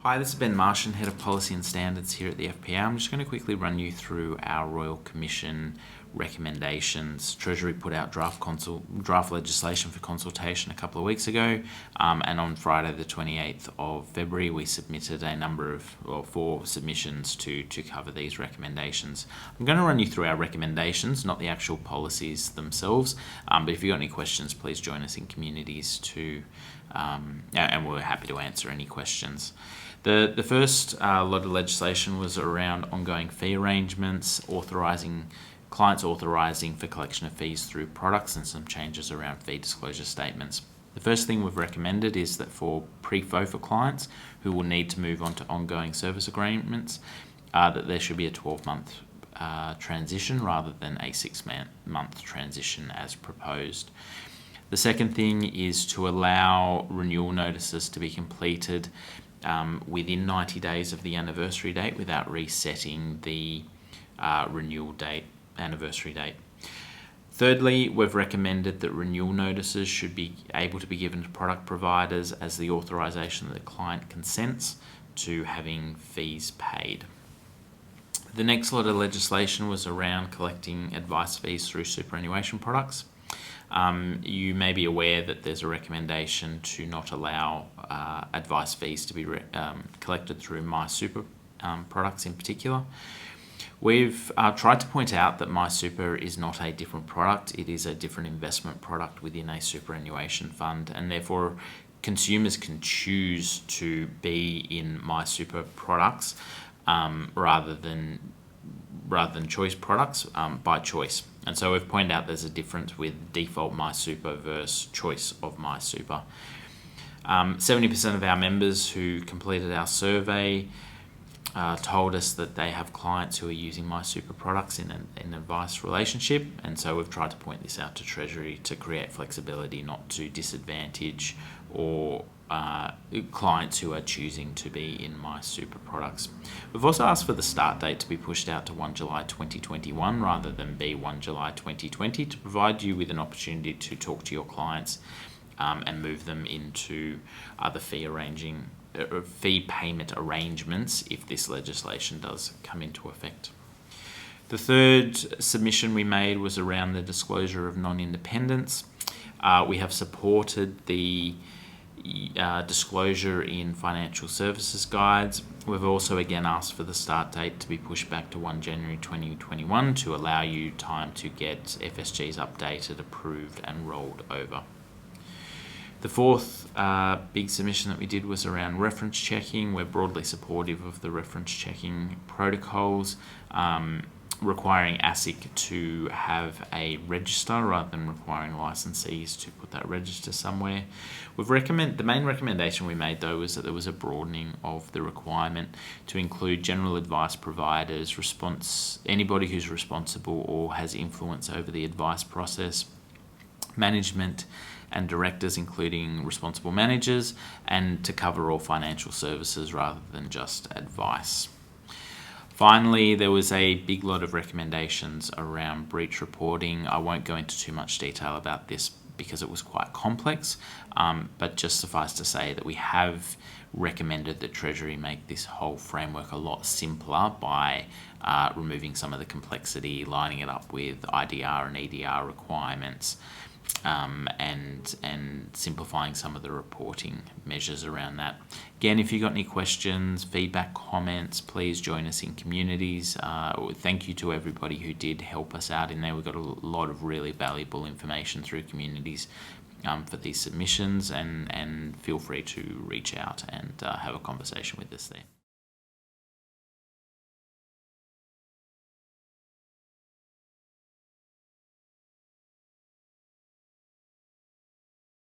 Hi, this is Ben Martian, Head of Policy and Standards here at the FPA. I'm just going to quickly run you through our Royal Commission recommendations. Treasury put out draft legislation for consultation a couple of weeks ago, and on Friday the 28th of February we submitted a number of, four submissions to cover these recommendations. I'm going to run you through our recommendations, not the actual policies themselves, but if you've got any questions, please join us in communities and we're happy to answer any questions. The first lot of legislation was around ongoing fee arrangements, clients authorising for collection of fees through products, and some changes around fee disclosure statements. The first thing we've recommended is that for pre-FOFA clients who will need to move on to ongoing service agreements, that there should be a 12-month transition rather than a 6-month transition as proposed. The second thing is to allow renewal notices to be completed within 90 days of the anniversary date without resetting the renewal anniversary date. Thirdly, we've recommended that renewal notices should be able to be given to product providers as the authorisation that the client consents to having fees paid. The next lot of legislation was around collecting advice fees through superannuation products. You may be aware that there's a recommendation to not allow advice fees to be collected through MySuper products in particular. We've tried to point out that MySuper is not a different product, it is a different investment product within a superannuation fund, and therefore consumers can choose to be in MySuper products rather than choice products by choice. And so we've pointed out there's a difference with default MySuper versus choice of MySuper. 70% of our members who completed our survey told us that they have clients who are using MySuper products in an advice relationship, and so we've tried to point this out to Treasury to create flexibility, not to disadvantage or clients who are choosing to be in MySuper products. We've also asked for the start date to be pushed out to 1 July 2021 rather than be 1 July 2020 to provide you with an opportunity to talk to your clients and move them into other fee payment arrangements if this legislation does come into effect. The third submission we made was around the disclosure of non-independence. We have supported the disclosure in financial services guides. We've also again asked for the start date to be pushed back to 1 January 2021 to allow you time to get FSGs updated, approved and rolled over. The fourth big submission that we did was around reference checking. We're broadly supportive of the reference checking protocols, requiring ASIC to have a register rather than requiring licensees to put that register somewhere. The main recommendation we made though was that there was a broadening of the requirement to include general advice providers, anybody who's responsible or has influence over the advice process, management and directors including responsible managers, and to cover all financial services rather than just advice. Finally, there was a big lot of recommendations around breach reporting. I won't go into too much detail about this because it was quite complex, but just suffice to say that we have recommended that Treasury make this whole framework a lot simpler by removing some of the complexity, lining it up with IDR and EDR requirements, and simplifying some of the reporting measures around that. Again, if you've got any questions, feedback, comments, please join us in communities. Thank you to everybody who did help us out in there. We've got a lot of really valuable information through communities for these submissions, and feel free to reach out and have a conversation with us there.